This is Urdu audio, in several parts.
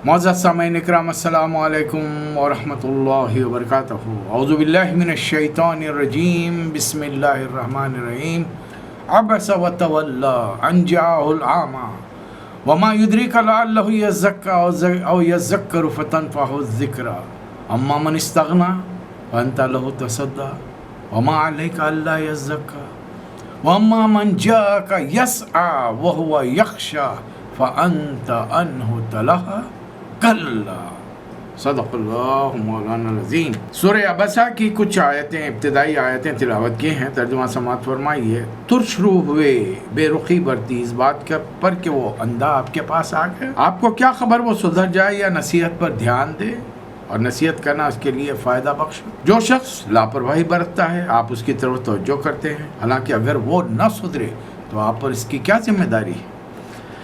معزز سامعین اکرام، السلام علیکم ورحمۃ اللہ وبرکاتہ۔ اعوذ باللہ من الشیطان الرجیم، بسم اللہ الرحمن الرحیم۔ عبس وتولی ان جاءہ الاعمی وما یدریک لعلہ یزکی او یذکر فتنفعہ الذکری اما من استغنی فانت لہ تصدی وما علیک الا یزکی واما من جاءک یسعی وہو یخشی فانت عنہ تلہی کلا۔ صدق اللہ مولانا العظیم۔ سورہ عبسہ کی کچھ آیتیں، ابتدائی آیتیں تلاوت کی ہیں، ترجمہ سماعت فرمائیے۔ ترش روح ہوئے، بے رخی برتی اس بات پر کہ وہ اندھا آپ کے پاس آ گیا، آپ کو کیا خبر وہ سدھر جائے یا نصیحت پر دھیان دے، اور نصیحت کرنا اس کے لیے فائدہ بخش۔ جو شخص لاپرواہی برتتا ہے آپ اس کی طرف توجہ کرتے ہیں، حالانکہ اگر وہ نہ سدھرے تو آپ پر اس کی کیا ذمہ داری ہے،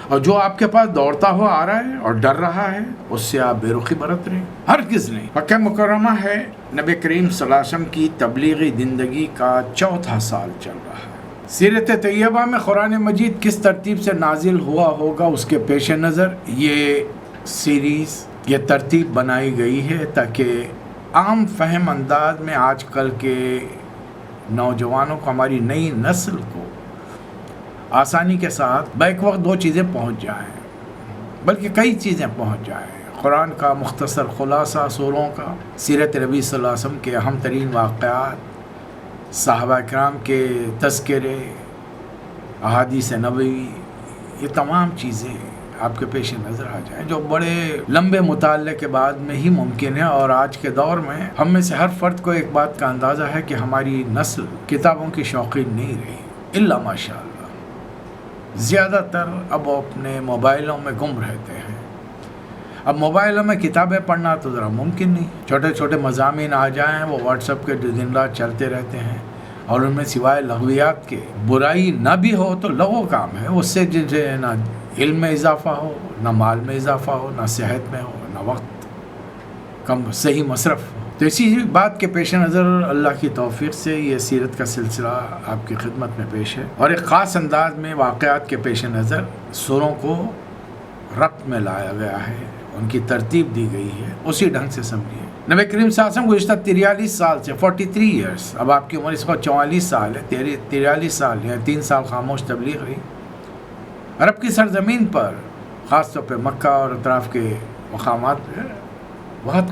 اور جو آپ کے پاس دوڑتا ہوا آ رہا ہے اور ڈر رہا ہے اس سے آپ بے رخی برت رہے ہیں۔ ہرگز نہیں۔ مکہ مکرمہ ہے، نبی کریم صلی اللہ علیہ وسلم کی تبلیغی زندگی کا 4تھا سال چل رہا ہے۔ سیرت طیبہ میں قرآن مجید کس ترتیب سے نازل ہوا ہوگا اس کے پیش نظر یہ سیریز، یہ ترتیب بنائی گئی ہے تاکہ عام فہم انداز میں آج کل کے نوجوانوں کو، ہماری نئی نسل کو آسانی کے ساتھ بیک وقت دو چیزیں پہنچ جائیں، بلکہ کئی چیزیں پہنچ جائیں۔ قرآن کا مختصر خلاصہ سوروں کا، سیرت نبی صلی اللہ علیہ وسلم کے اہم ترین واقعات، صحابہ کرام کے تذکرے، احادیث نبوی، یہ تمام چیزیں آپ کے پیش نظر آ جائیں، جو بڑے لمبے مطالعے کے بعد میں ہی ممکن ہے۔ اور آج کے دور میں ہم میں سے ہر فرد کو ایک بات کا اندازہ ہے کہ ہماری نسل کتابوں کی شوقین نہیں رہی، الا ماشاء اللہ۔ زیادہ تر اب وہ اپنے موبائلوں میں گم رہتے ہیں۔ اب موبائلوں میں کتابیں پڑھنا تو ذرا ممکن نہیں، چھوٹے چھوٹے مضامین آ جائیں وہ واٹس ایپ کے دن رات چلتے رہتے ہیں، اور ان میں سوائے لغویات کے برائی نہ بھی ہو تو لغو کام ہے، اس سے جنسے نہ علم میں اضافہ ہو، نہ مال میں اضافہ ہو، نہ صحت میں ہو، نہ وقت کم صحیح مصرف ہو۔ تو اسی بات کے پیش نظر اللہ کی توفیق سے یہ سیرت کا سلسلہ آپ کی خدمت میں پیش ہے، اور ایک خاص انداز میں واقعات کے پیش نظر سوروں کو ربط میں لایا گیا ہے، ان کی ترتیب دی گئی ہے، اسی ڈھنگ سے سمجھیے۔ نبی کریم صلی اللہ علیہ وسلم گزشتہ 43 سال سے 43 ایئرس، اب آپ کی عمر اس وقت 44 سال ہے، 43 سال یا 3 سال خاموش تبلیغ رہی، عرب کی سرزمین پر، خاص طور پہ مکہ اور اطراف کے مقامات پہ بہت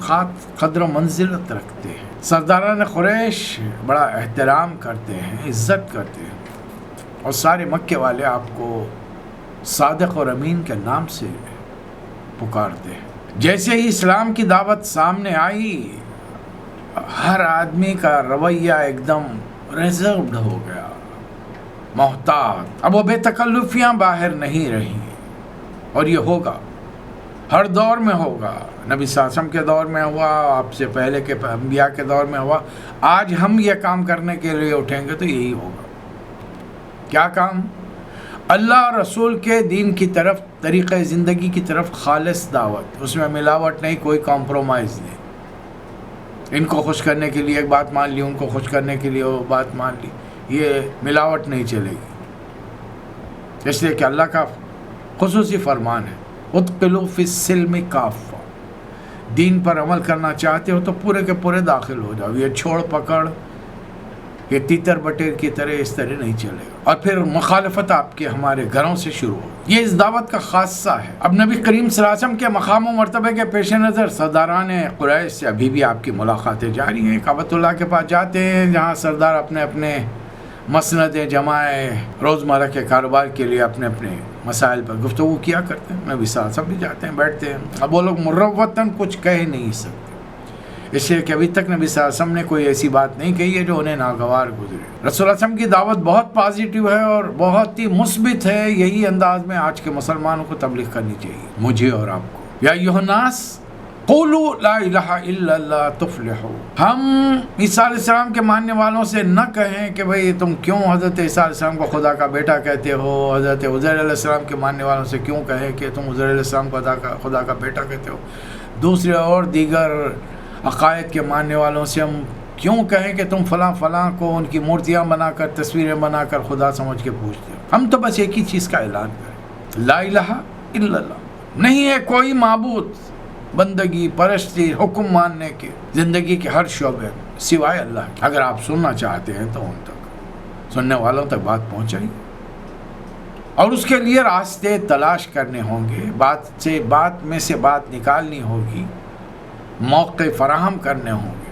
قدر و منزلت رکھتے ہیں۔ سرداران قریش بڑا احترام کرتے ہیں، عزت کرتے ہیں، اور سارے مکے والے آپ کو صادق اور امین کے نام سے پکارتے ہیں۔ جیسے ہی اسلام کی دعوت سامنے آئی ہر آدمی کا رویہ ایک دم ریزروڈ ہو گیا، محتاط۔ اب وہ بے تکلفیاں باہر نہیں رہی، اور یہ ہوگا، ہر دور میں ہوگا۔ نبی صلی اللہ علیہ وسلم کے دور میں ہوا، آپ سے پہلے کے انبیاء کے دور میں ہوا، آج ہم یہ کام کرنے کے لیے اٹھیں گے تو یہی ہوگا۔ کیا کام؟ اللہ اور رسول کے دین کی طرف، طریقہ زندگی کی طرف خالص دعوت، اس میں ملاوٹ نہیں، کوئی کمپرومائز نہیں۔ ان کو خوش کرنے کے لیے ایک بات مان لی، ان کو خوش کرنے کے لیے وہ بات مان لی، یہ ملاوٹ نہیں چلے گی، اس لیے کہ اللہ کا خصوصی فرمان ہے، ادخلوا فی السلم کافہ، دین پر عمل کرنا چاہتے ہو تو پورے کے پورے داخل ہو جاؤ، یہ چھوڑ پکڑ، یہ تیتر بٹیر کی طرح اس طرح نہیں چلے گا، اور پھر مخالفت آپ کے ہمارے گھروں سے شروع ہو، یہ اس دعوت کا خاصہ ہے۔ اب نبی کریم صلی اللہ علیہ وسلم کے مقام و مرتبے کے پیش نظر سرداران قریش سے ابھی بھی آپ کی ملاقاتیں جاری ہیں، کعبۃ اللہ کے پاس جاتے ہیں، جہاں سردار اپنے اپنے مسندیں جمائے روزمرہ کے کاروبار کے لیے اپنے اپنے مسائل پر گفتگو کیا کرتے ہیں، نبی صلی اللہ علیہ وسلم بھی جاتے ہیں، بیٹھتے ہیں۔ اب وہ لوگ مروتاً کچھ کہہ نہیں سکتے، اس لیے کہ ابھی تک نبی صلی اللہ علیہ وسلم نے کوئی ایسی بات نہیں کہی ہے جو انہیں ناگوار گزرے۔ رسول اللہ صلی اللہ علیہ وسلم کی دعوت بہت پازیٹیو ہے اور بہت ہی مثبت ہے، یہی انداز میں آج کے مسلمانوں کو تبلیغ کرنی چاہیے، مجھے اور آپ کو۔ یا ایھا الناس قولوا لا الہ الا اللہ تفلحوا، ہم عیسیٰ علیہ السلام کے ماننے والوں سے نہ کہیں کہ بھئی تم کیوں حضرت عیسیٰ علیہ السلام کو خدا کا بیٹا کہتے ہو، حضرت عزیر علیہ السلام کے ماننے والوں سے کیوں کہیں کہ تم عزیر علیہ السلام کو خدا کا بیٹا کہتے ہو، دوسرے اور دیگر عقائد کے ماننے والوں سے ہم کیوں کہیں کہ تم فلاں فلاں کو ان کی مورتیاں بنا کر، تصویریں بنا کر خدا سمجھ کے پوچھتے ہو۔ ہم تو بس ایک ہی چیز کا اعلان کریں، لا الہ الا اللہ، نہیں ہے کوئی معبود بندگی، پرستی، حکم ماننے کے، زندگی کے ہر شعبے سوائے اللہ کے۔ اگر آپ سننا چاہتے ہیں تو ان تک، سننے والوں تک بات پہنچائیے، اور اس کے لیے راستے تلاش کرنے ہوں گے، بات میں سے بات نکالنی ہوگی، موقع فراہم کرنے ہوں گے۔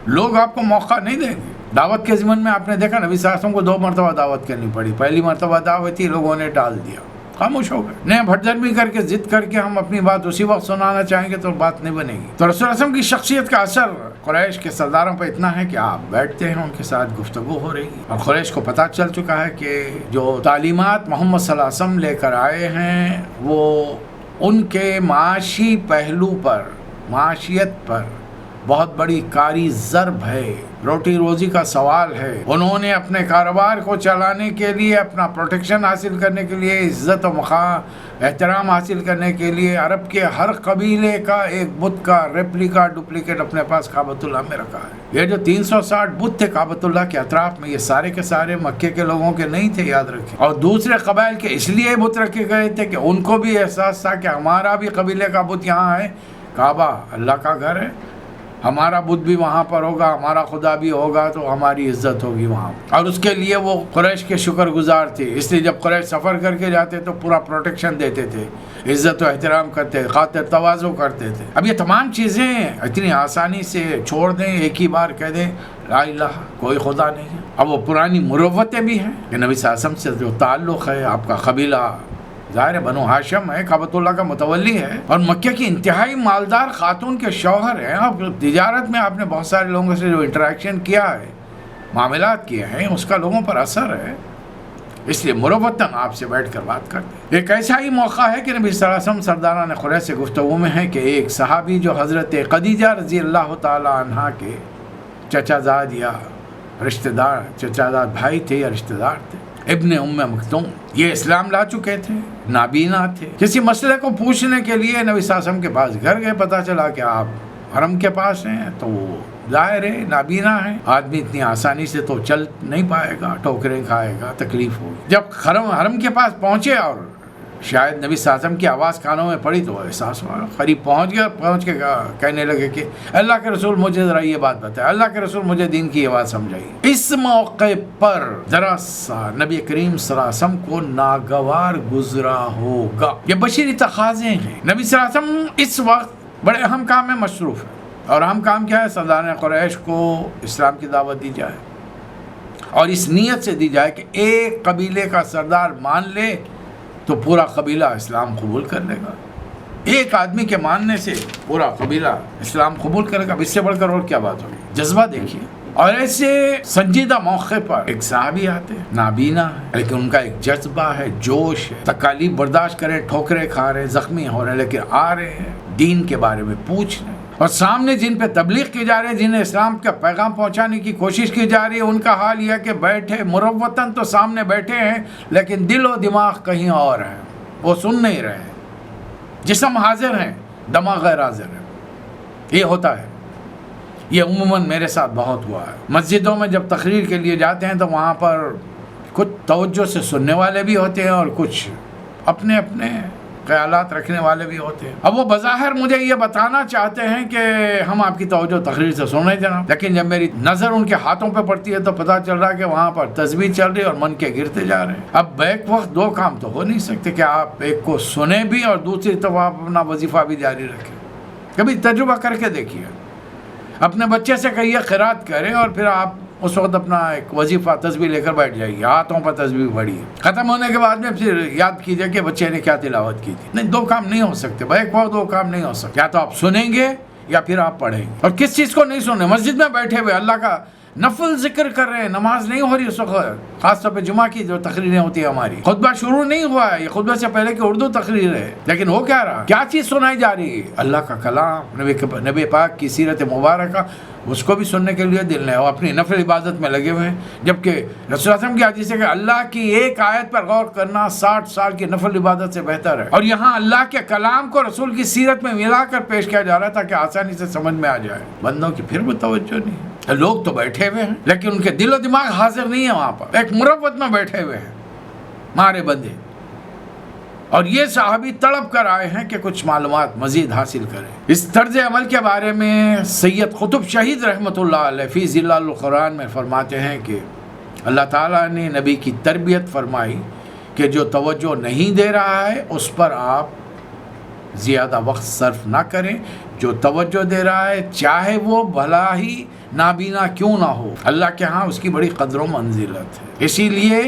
لوگ آپ کو موقع نہیں دیں گے۔ دعوت کے ضمن میں آپ نے دیکھا نبی صلی اللہ علیہ وسلم کو 2 مرتبہ دعوت کرنی پڑی۔ پہلی مرتبہ دعوت تھی، لوگوں نے ٹال دیا، خاموش ہو گئے۔ نئے بھٹدرمی کر کے ضد کر کے ہم اپنی بات اسی وقت سنانا چاہیں گے تو بات نہیں بنے گی۔ تو رسول اللہ صلی اللہ علیہ وسلم کی شخصیت کا اثر قریش کے سرداروں پہ اتنا ہے کہ آپ بیٹھتے ہیں، ان کے ساتھ گفتگو ہو رہی ہے، اور قریش کو پتہ چل چکا ہے کہ جو تعلیمات محمد صلی اللہ علیہ وسلم لے کر آئے ہیں وہ ان کے معاشی پہلو پر، معاشیت پر بہت بڑی کاری ضرب ہے، روٹی روزی کا سوال ہے۔ انہوں نے اپنے کاروبار کو چلانے کے لیے، اپنا پروٹیکشن حاصل کرنے کے لیے، عزت و احترام حاصل کرنے کے لیے عرب کے ہر قبیلے کا ایک بت کا ریپلیکا، ڈپلیکیٹ اپنے پاس کعبۃ اللہ میں رکھا ہے۔ یہ جو 360 بت تھے کعبۃ اللہ کے اطراف میں، یہ سارے کے سارے مکے کے لوگوں کے نہیں تھے، یاد رکھیں، اور دوسرے قبائل کے اس لیے بت رکھے گئے تھے کہ ان کو بھی احساس تھا کہ ہمارا بھی قبیلے کا بت یہاں ہے، کعبہ اللہ کا گھر ہے، ہمارا بدھ بھی وہاں پر ہوگا، ہمارا خدا بھی ہوگا، تو ہماری عزت ہوگی وہاں، اور اس کے لیے وہ قریش کے شکر گزار تھے۔ اس لیے جب قریش سفر کر کے جاتے تو پورا پروٹیکشن دیتے تھے، عزت و احترام کرتے، خاطر تواضع کرتے تھے۔ اب یہ تمام چیزیں اتنی آسانی سے چھوڑ دیں، ایک ہی بار کہہ دیں لا الہ، کوئی خدا نہیں ہے۔ اب وہ پرانی مروتیں بھی ہیں کہ نبی صلی اللہ علیہ وسلم سے جو تعلق ہے، آپ کا قبیلہ ظاہر بنو ہاشم ہے، کعبۃ اللہ کا متولی ہے، اور مکہ کی انتہائی مالدار خاتون کے شوہر ہیں، اور تجارت میں آپ نے بہت سارے لوگوں سے جو انٹریکشن کیا ہے، معاملات کیے ہیں، اس کا لوگوں پر اثر ہے، اس لیے مروتاً آپ سے بیٹھ کر بات کرتے ہیں۔ ایک ایسا ہی موقع ہے کہ نبی صلی اللہ علیہ وسلم سرداران قریش سے گفتگو میں ہے کہ ایک صحابی جو حضرت خدیجہ رضی اللہ تعالی عنہا کے چچا زاد یا رشتہ دار، چچا زاد بھائی تھے یا رشتہ دار تھے، ابن ام مکتوم، یہ اسلام لا چکے تھے، نابینا تھے۔ کسی مسئلے کو پوچھنے کے لیے نبی صلی اللہ علیہ وسلم کے پاس گھر گئے، پتہ چلا کہ آپ حرم کے پاس ہیں، تو وہ ظاہر ہے نابینا ہے، آدمی اتنی آسانی سے تو چل نہیں پائے گا، ٹھوکریں کھائے گا، تکلیف ہوگی۔ جب حرم کے پاس پہنچے اور شاید نبی صلی اللہ علیہ وسلم کی آواز کانوں میں پڑی تو احساس ہوا، قریب پہنچ کے کہنے لگے کہ اللہ کے رسول مجھے ذرا یہ بات بتائے، اللہ کے رسول مجھے دین کی یہ بات سمجھائیے۔ اس موقع پر ذرا سا نبی کریم صلی اللہ علیہ وسلم کو ناگوار گزرا ہوگا۔ یہ بشری تقاضے ہیں۔ نبی صلی اللہ علیہ وسلم اس وقت بڑے اہم کام میں مصروف ہے، اور اہم کام کیا ہے؟ سردار قریش کو اسلام کی دعوت دی جائے، اور اس نیت سے دی جائے کہ ایک قبیلے کا سردار مان لے تو پورا قبیلہ اسلام قبول کر لے گا۔ ایک آدمی کے ماننے سے پورا قبیلہ اسلام قبول کرے گا، اب اس سے بڑھ کر اور کیا بات ہوگی؟ جذبہ دیکھیے۔ اور ایسے سنجیدہ موقع پر ایک صحابی آتے ہیں، نابینا ہے، لیکن ان کا ایک جذبہ ہے، جوش ہے، تکالیف برداشت کرے، ٹھوکرے کھا رہے، زخمی ہو رہے، لیکن آ رہے ہیں دین کے بارے میں پوچھ رہے ہیں، اور سامنے جن پہ تبلیغ کی جا رہی ہے، جنہیں اسلام کا پیغام پہنچانے کی کوشش کی جا رہی ہے، ان کا حال یہ ہے کہ بیٹھے مروتاً تو سامنے بیٹھے ہیں، لیکن دل و دماغ کہیں اور ہے، وہ سن نہیں رہے ہیں۔ جسم حاضر ہیں، دماغ غیر حاضر ہے۔ یہ ہوتا ہے، یہ عموماً میرے ساتھ بہت ہوا ہے۔ مسجدوں میں جب تقریر کے لیے جاتے ہیں تو وہاں پر کچھ توجہ سے سننے والے بھی ہوتے ہیں، اور کچھ اپنے اپنے خیالات رکھنے والے بھی ہوتے ہیں۔ اب وہ بظاہر مجھے یہ بتانا چاہتے ہیں کہ ہم آپ کی توجہ تقریر سے سن رہے جناب، لیکن جب میری نظر ان کے ہاتھوں پہ پڑتی ہے تو پتہ چل رہا ہے کہ وہاں پر تسبیح چل رہی ہے اور من کے گرتے جا رہے ہیں۔ اب ایک وقت دو کام تو ہو نہیں سکتے کہ آپ ایک کو سنیں بھی اور دوسری طرف آپ اپنا وظیفہ بھی جاری رکھیں۔ کبھی تجربہ کر کے دیکھیے، اپنے بچے سے کہیے قرات کریں، اور پھر آپ اس وقت اپنا ایک وظیفہ تسبیح لے کر بیٹھ جائیے، ہاتھوں پر تسبیح پڑھیے، ختم ہونے کے بعد میں پھر یاد کیجئے کہ بچے نے کیا تلاوت کی تھی۔ نہیں، دو کام نہیں ہو سکتے بھائی، ایک وقت دو کام نہیں ہو سکتے، یا تو آپ سنیں گے یا پھر آپ پڑھیں گے۔ اور کس چیز کو نہیں سنیں؟ مسجد میں بیٹھے ہوئے اللہ کا نفل ذکر کر رہے ہیں، نماز نہیں ہو رہی اس وقت، خاص طور پہ جمعہ کی جو تقریریں ہوتی ہیں ہماری، خطبہ شروع نہیں ہوا ہے، یہ خطبہ سے پہلے کی اردو تقریر ہے، لیکن ہو کیا رہا؟ کیا چیز سنائی جا رہی ہے؟ اللہ کا کلام، نبی پاک کی سیرت مبارکہ، اس کو بھی سننے کے لیے دل نہیں، وہ اپنی نفل عبادت میں لگے ہوئے ہیں، جبکہ رسول اللہ صلی اللہ علیہ وسلم کی حدیث ہے کہ اللہ کی ایک آیت پر غور کرنا 60 سال کی نفل عبادت سے بہتر ہے۔ اور یہاں اللہ کے کلام کو رسول کی سیرت میں ملا کر پیش کیا جا رہا تھا کہ آسانی سے سمجھ میں آ جائے۔ بندوں کی پھر بھی توجہ نہیں ہے، لوگ تو بیٹھے ہوئے ہیں لیکن ان کے دل و دماغ حاضر نہیں ہے، وہاں پر ایک مروت میں بیٹھے ہوئے ہیں، مارے بندے۔ اور یہ صحابی تڑپ کر آئے ہیں کہ کچھ معلومات مزید حاصل کریں۔ اس طرز عمل کے بارے میں سید قطب شہید رحمۃ اللہ علیہ فی ظلال القرآن میں فرماتے ہیں کہ اللہ تعالیٰ نے نبی کی تربیت فرمائی کہ جو توجہ نہیں دے رہا ہے اس پر آپ زیادہ وقت صرف نہ کریں، جو توجہ دے رہا ہے چاہے وہ بھلا ہی نابینا کیوں نہ ہو، اللہ کے ہاں اس کی بڑی قدر و منزلت ہے۔ اسی لیے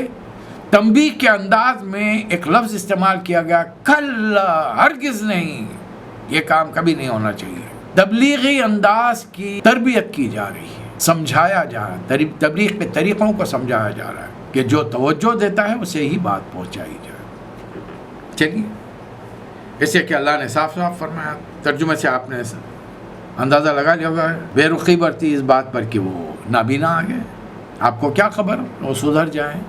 تنبیہ کے انداز میں ایک لفظ استعمال کیا گیا، کلا، ہرگز نہیں، یہ کام کبھی نہیں ہونا چاہیے۔ تبلیغی انداز کی تربیت کی جا رہی ہے، سمجھایا جا رہا ہے، تبلیغ کے طریقوں کو سمجھایا جا رہا ہے کہ جو توجہ دیتا ہے اسے ہی بات پہنچائی جائے۔ چلیے، اسے کہ اللہ نے صاف صاف فرمایا، ترجمے سے آپ نے اندازہ لگا لیا ہوگا، بے رخی برتی اس بات پر کہ وہ نابینا آ گئے، آپ کو کیا خبر وہ سدھر جائیں۔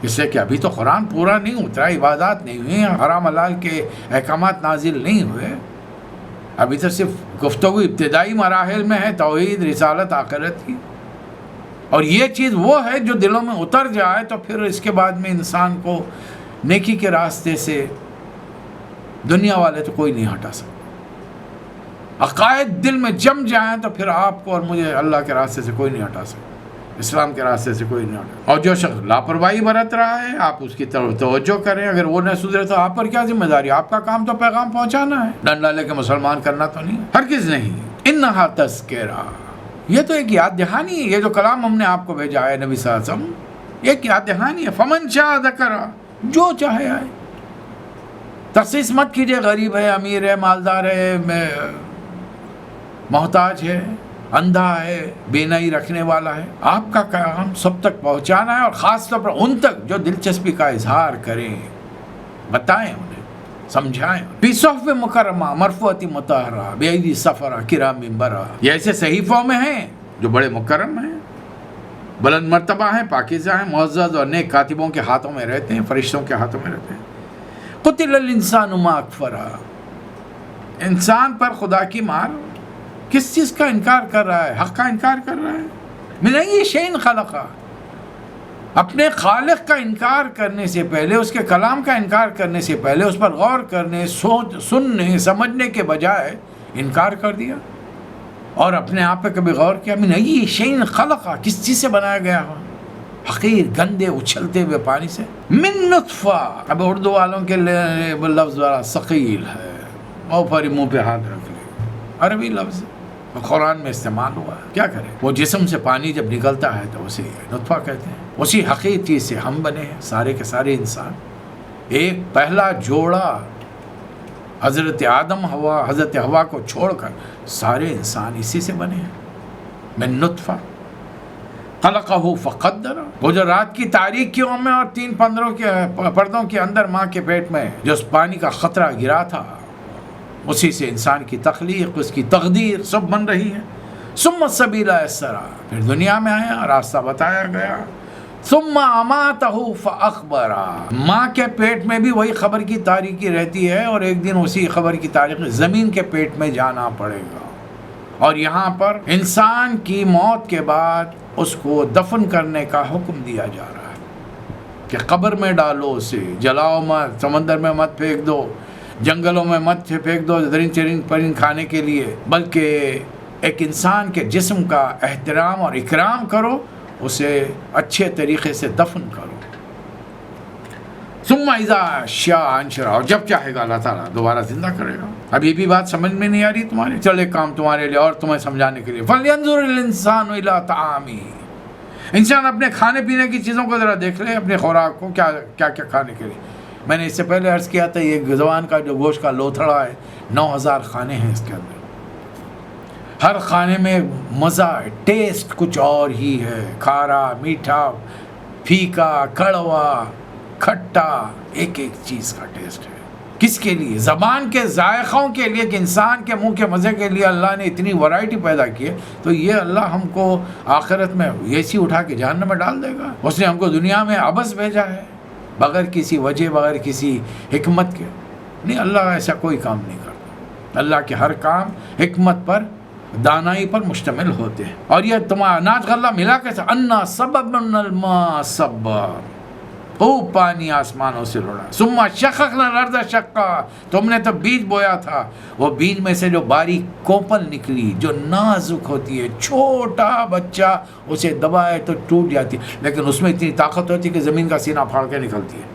اس سے کہ ابھی تو قرآن پورا نہیں اترا، عبادات نہیں ہوئی، حرام حلال کے احکامات نازل نہیں ہوئے، ابھی تو صرف گفتگو ابتدائی مراحل میں ہے، توحید، رسالت، آخرت کی۔ اور یہ چیز وہ ہے جو دلوں میں اتر جائے تو پھر اس کے بعد میں انسان کو نیکی کے راستے سے دنیا والے تو کوئی نہیں ہٹا سکتا۔ عقائد دل میں جم جائیں تو پھر آپ کو اور مجھے اللہ کے راستے سے کوئی نہیں ہٹا سکتا، اسلام کے راستے سے کوئی نہیں ہٹا۔ اور جو شخص لاپرواہی برت رہا ہے آپ اس کی طرف توجہ کریں، اگر وہ نہ سدھرے تو آپ پر کیا ذمہ داری؟ آپ کا کام تو پیغام پہنچانا ہے، ڈنڈا لے کے مسلمان کرنا تو نہیں، ہرگز نہیں۔ انہا تذکرہ، یہ تو ایک یاد دہانی ہے، یہ جو کلام ہم نے آپ کو بھیجا ہے نبی صلی اللہ علیہ وسلم، ایک یاد دہانی ہے۔ فمن شاء ذکرہ، جو چاہے آئے، تخصیص مت کیجئے، غریب ہے، امیر ہے، مالدار ہے، محتاج ہے، اندھا ہے، بینائی رکھنے والا ہے، آپ کا کام سب تک پہنچانا ہے، اور خاص طور پر ان تک جو دلچسپی کا اظہار کریں، بتائیں انہیں، سمجھائیں۔ فی صحف مکرمہ مرفوعۃ مطہرہ بایدی سفرہ کرام بررہ، یہ ایسے صحیفوں میں ہیں جو بڑے مکرم ہیں، بلند مرتبہ ہیں، پاکیزہ ہیں، معزز اور نیک کاتبوں کے ہاتھوں میں رہتے ہیں، فرشتوں کے ہاتھوں میں رہتے ہیں۔ قتل الانسان ما اکفرہ، انسان پر خدا کی مار، کس چیز کا انکار کر رہا ہے؟ حق کا انکار کر رہا ہے۔ من ای شیء خلقہ، اپنے خالق کا انکار کرنے سے پہلے، اس کے کلام کا انکار کرنے سے پہلے اس پر غور کرنے، سننے، سمجھنے کے بجائے انکار کر دیا، اور اپنے آپ پہ کبھی غور کیا؟ من ای شیء خلقہ، کس چیز سے بنایا گیا ہو؟ حقیر، گندے، اچھلتے ہوئے پانی سے۔ من نطفہ، اب اردو والوں کے لیے لفظ ذرا ثقیل ہے، وہ پر منہ پہ ہاتھ رکھ لے، عربی لفظ قرآن میں استعمال ہوا ہے، کیا کریں؟ وہ جسم سے پانی جب نکلتا ہے تو اسے نطفہ کہتے ہیں۔ اسی حقیر چیز سے ہم بنے ہیں، سارے کے سارے انسان، ایک پہلا جوڑا حضرت آدم ہوا، حضرت حوا کو چھوڑ کر سارے انسان اسی سے بنے ہیں، من نطفہ خلقہ فقدر، وہ جو رات کی تاریکیوں میں اور 3 پردوں کے اندر ماں کے پیٹ میں جو اس پانی کا خطرہ گرا تھا، اسی سے انسان کی تخلیق، اس کی تقدیر سب بن رہی ہے۔ ثم السبیل یسرہ، پھر دنیا میں آیا، راستہ بتایا گیا۔ ثم اماتہ فاخبرہ، ماں کے پیٹ میں بھی وہی خبر کی تاریکی رہتی ہے، اور ایک دن اسی خبر کی تاریکی زمین کے پیٹ میں جانا پڑے گا۔ اور یہاں پر انسان کی موت کے بعد اس کو دفن کرنے کا حکم دیا جا رہا ہے کہ قبر میں ڈالو اسے، جلاؤ مت، سمندر میں مت پھینک دو، جنگلوں میں مت پھینک دو درند چرند پرند کھانے کے لیے، بلکہ ایک انسان کے جسم کا احترام اور اکرام کرو، اسے اچھے طریقے سے دفن کرو۔ ثم اذا شاء انشرہ، اور جب چاہے گا اللہ تعالیٰ دوبارہ زندہ کرے گا۔ اب یہ بھی بات سمجھ میں نہیں آ رہی تمہارے؟ چل ایک کام تمہارے لیے اور تمہیں سمجھانے کے لیے، فَلْيَنْظُرِ الْإِنسَانُ إِلَىٰ طَعَامِهِ، انسان اپنے کھانے پینے کی چیزوں کو ذرا دیکھ لے، اپنے خوراک کو کیا کیا کھانے کے لیے۔ میں نے اس سے پہلے عرض کیا تھا، یہ زبان کا جو گوشت کا لوتھڑا ہے، 9000 کھانے ہیں اس کے اندر، ہر کھانے میں مزہ، ٹیسٹ کچھ اور ہی ہے، کھارا، میٹھا، پھیکا، کڑوا، کھٹا، ایک ایک چیز کا ٹیسٹ ہے۔ کس کے لیے؟ زبان کے ذائقوں کے لیے، کہ انسان کے منہ کے مزے کے لیے اللہ نے اتنی ورائٹی پیدا کی ہے، تو یہ اللہ ہم کو آخرت میں ایسی اٹھا کے جہنم میں ڈال دے گا؟ اس نے ہم کو دنیا میں عبث بھیجا ہے، بغیر کسی وجہ، بغیر کسی حکمت کے نہیں۔ اللہ ایسا کوئی کام نہیں کرتا، اللہ کے ہر کام حکمت پر، دانائی پر مشتمل ہوتے ہیں۔ اور یہ تمہارا اناج غلہ ملا کیسا؟ انا سببنا الماء صبا، خوب پانی آسمانوں سے رڑا. ثم شققنا الارض شقا, تم نے تو بیج بویا تھا, وہ بیج میں سے جو باریک کوپل نکلی جو نازک ہوتی ہے, چھوٹا بچہ اسے دبائے تو ٹوٹ جاتی, لیکن اس میں اتنی طاقت ہوتی ہے کہ زمین کا سینہ پھاڑ کے نکلتی ہے.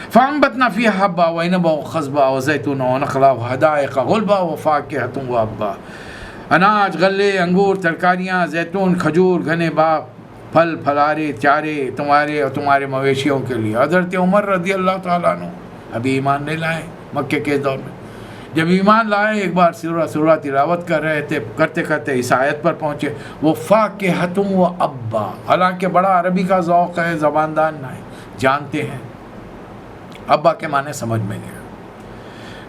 فانبتنا فيها حبا وعنبا وقضبا وزیتونا ونخلا وحدائق غلبا وفاکہۃ وابا, اناج, غلے, انگور, ترکاریاں, زیتون, کھجور, گھنے باغ, پھل پھلارے, چارے تمہارے اور تمہارے مویشیوں کے لیے. حضرت عمر رضی اللہ تعالیٰ عنہ ابھی ایمان نہیں لائے مکے کے دور میں, جب ایمان لائے ایک بار سورہ تلاوت کر رہے تھے, کرتے کرتے اس آیت پر پہنچے, وہ فاکہۃ وابا. حالانکہ بڑا عربی کا ذوق ہے, زباندان نہیں, جانتے ہیں ابا کے معنی سمجھ میں گیا.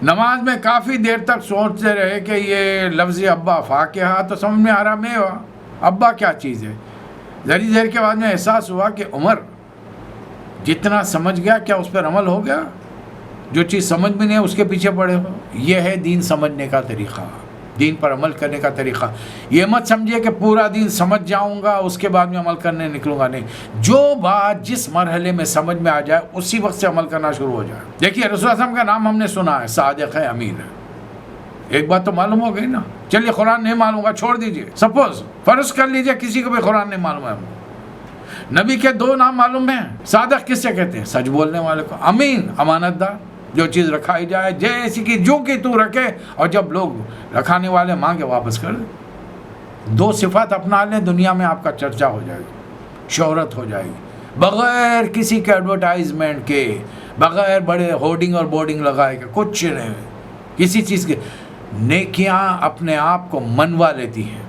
نماز میں کافی دیر تک سوچتے رہے کہ یہ لفظ ابا فاکہہ تو سمجھ میں آ رہا, میوہ, ابا کیا چیز ہے. ذری دیر کے بعد میں احساس ہوا کہ عمر جتنا سمجھ گیا کیا اس پر عمل ہو گیا؟ جو چیز سمجھ میں نہیں ہے اس کے پیچھے پڑے ہو. یہ ہے دین سمجھنے کا طریقہ, دین پر عمل کرنے کا طریقہ. یہ مت سمجھیے کہ پورا دین سمجھ جاؤں گا اس کے بعد میں عمل کرنے نکلوں گا, نہیں. جو بات جس مرحلے میں سمجھ میں آ جائے اسی وقت سے عمل کرنا شروع ہو جائے. دیکھیے رسول اللہ علیہ وسلم کا نام ہم نے سنا ہے, صادق ہے, امین ہے. ایک بات تو معلوم ہو گئی نا. چلیے قرآن نہیں معلوم ہوگا, چھوڑ دیجئے. سپوز فرض کر لیجئے کسی کو بھی قرآن نہیں معلوم ہے. نبی کے 2 نام معلوم ہیں. صادق کس سے کہتے ہیں؟ سچ بولنے والے کو. امین, امانت دار, جو چیز رکھائی جائے جیسی کہ جو کہ تو رکھے, اور جب لوگ رکھانے والے مانگے واپس کر دے. 2 صفات اپنا لیں, دنیا میں آپ کا چرچا ہو جائے گی, شہرت ہو جائے گی, بغیر کسی کے ایڈورٹائزمنٹ کے, بغیر بڑے ہورڈنگ اور بورڈنگ لگائے گا, کچھ نہیں, کسی چیز کے. نیکیاں اپنے آپ کو منوا لیتی ہیں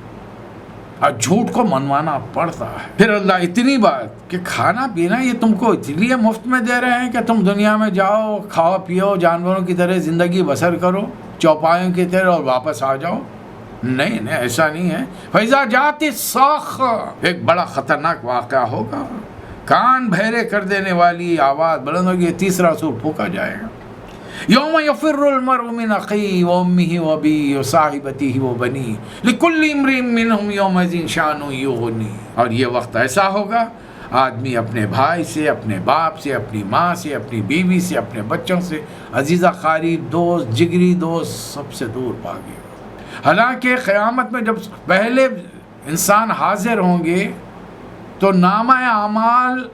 اور جھوٹ کو منوانا پڑتا ہے. پھر اللہ اتنی بات کہ کھانا پینا یہ تم کو اس لیے مفت میں دے رہے ہیں کہ تم دنیا میں جاؤ, کھاؤ پیو, جانوروں کی طرح زندگی بسر کرو, چوپایوں کی طرح, اور واپس آ جاؤ. نہیں نہیں, ایسا نہیں ہے. فَإِذَا جَاءَتِ الصَّاخَّةُ, ایک بڑا خطرناک واقعہ ہوگا, کان بہرے کر دینے والی آواز بلند ہوگی, 3 سور پھونکا جائے گا. یوم یفر المرء من اخیہ وامہ وابیہ وصاحبتہ وبنیہ لکل امرئ منہم یومئذ شأن یغنیہ. اور یہ وقت ایسا ہوگا آدمی اپنے بھائی سے, اپنے باپ سے, اپنی ماں سے, اپنی بیوی سے, اپنے بچوں سے, عزیزہ قریب دوست, جگری دوست, سب سے دور بھاگے گا. حالانکہ قیامت میں جب پہلے انسان حاضر ہوں گے تو نامہ اعمال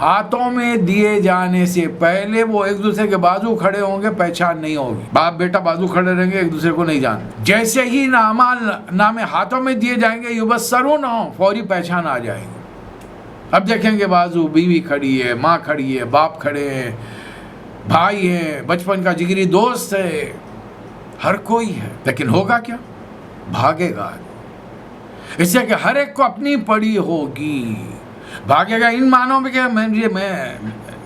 ہاتھوں میں دیے جانے سے پہلے وہ ایک دوسرے کے بازو کھڑے ہوں گے, پہچان نہیں ہوگی. باپ بیٹا بازو کھڑے رہیں گے, ایک دوسرے کو نہیں جانتے. جیسے ہی نامے ہاتھوں میں دیے جائیں گے, یبصرون, فوری پہچان آ جائے گی. اب دیکھیں گے بازو, بیوی کھڑی ہے, ماں کھڑی ہے, باپ کھڑے ہیں, بھائی ہیں, بچپن کا جگری دوست ہے, ہر کوئی ہے. لیکن ہوگا کیا؟ بھاگے گا. اس سے کہ ہر ایک کو اپنی پڑی ہوگی, بھاگے گا ان معنوں میں کہ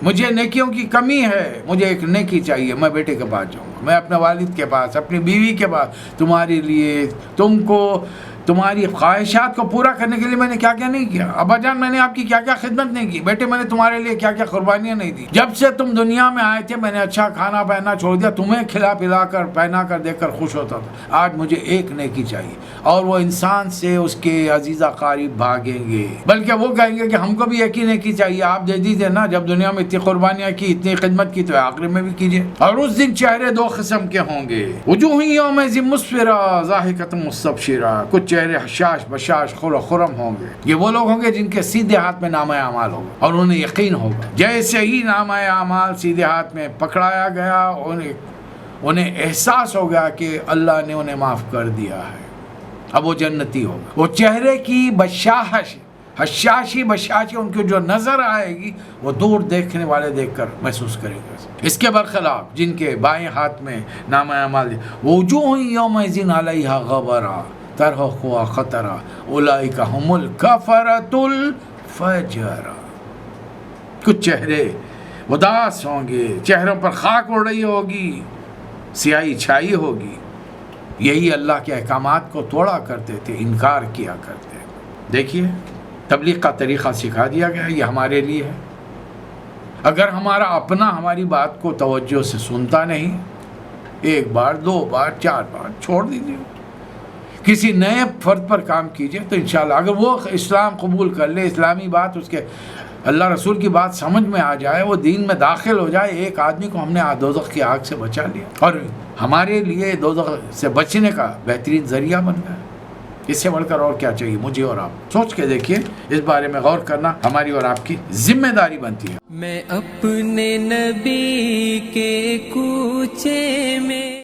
مجھے نیکیوں کی کمی ہے, مجھے ایک نیکی چاہیے, میں بیٹے کے پاس جاؤں گا, میں اپنے والد کے پاس, اپنی بیوی کے پاس, تمہارے لیے, تم کو, تمہاری خواہشات کو پورا کرنے کے لیے میں نے کیا کیا نہیں کیا. ابا جان میں نے آپ کی کیا کیا خدمت نہیں کی, بیٹے میں نے تمہارے لیے کیا کیا قربانیاں نہیں دی. جب سے تم دنیا میں آئے تھے میں نے اچھا کھانا پہنا چھوڑ دیا, تمہیں کھلا پلا کر پہنا کر دیکھ کر خوش ہوتا تھا. آج مجھے ایک نیکی چاہیے. اور وہ انسان سے اس کے عزیزہ قریب بھاگیں گے, بلکہ وہ کہیں گے کہ ہم کو بھی ایک ہی نیکی چاہیے, آپ دے دیجیے نا, جب دنیا میں اتنی قربانیاں کی, اتنی خدمت کی, تو آخر میں بھی کیجیے. اور اس دن چہرے 2 قسم کے ہوں گے, وجوہ یومئذ مسفرہ ضاحکۃ مستبشرہ, کچھ چہرے حشاش بشاش خرم ہوں گے. یہ وہ لوگ ہوں گے جن کے سیدھے ہاتھ میں نامہ اعمال ہوگا اور انہیں یقین ہوگا. جیسے ہی نامہ اعمال سیدھے ہاتھ میں پکڑایا گیا, انہیں احساس ہو گیا کہ اللہ نے انہیں معاف کر دیا ہے, اب وہ جنتی ہوگا. وہ چہرے کی بشاشی ان کی جو نظر آئے گی وہ دور دیکھنے والے دیکھ کر محسوس کریں گے. اس کے برخلاف جن کے بائیں ہاتھ میں نامہ اعمال, وجوہ یومئذ علیہا غبرہ ترہقھا قترہ اولئک ھم الکفرۃ الفجرہ. کچھ چہرے اداس ہوں گے, چہروں پر خاک اڑ رہی ہوگی, سیاہی چھائی ہوگی. یہی اللہ کے احکامات کو توڑا کرتے تھے, انکار کیا کرتے. دیکھیے تبلیغ کا طریقہ سکھا دیا گیا, یہ ہمارے لیے ہے. اگر ہمارا اپنا ہماری بات کو توجہ سے سنتا نہیں, 1 بار 2 بار 4 بار چھوڑ دیجیے. کسی نئے فرد پر کام کیجیے تو انشاءاللہ اگر وہ اسلام قبول کر لے, اسلامی بات اس کے اللہ رسول کی بات سمجھ میں آ جائے، وہ دین میں داخل ہو جائے، ایک آدمی کو ہم نے دوزخ کی آگ سے بچا لیا اور ہمارے لیے دوزخ سے بچنے کا بہترین ذریعہ بن گیا۔ اس سے بڑھ کر اور کیا چاہیے مجھے اور آپ؟ سوچ کے دیکھیے، اس بارے میں غور کرنا ہماری اور آپ کی ذمہ داری بنتی ہے۔ میں اپنے نبی کے کوچے میں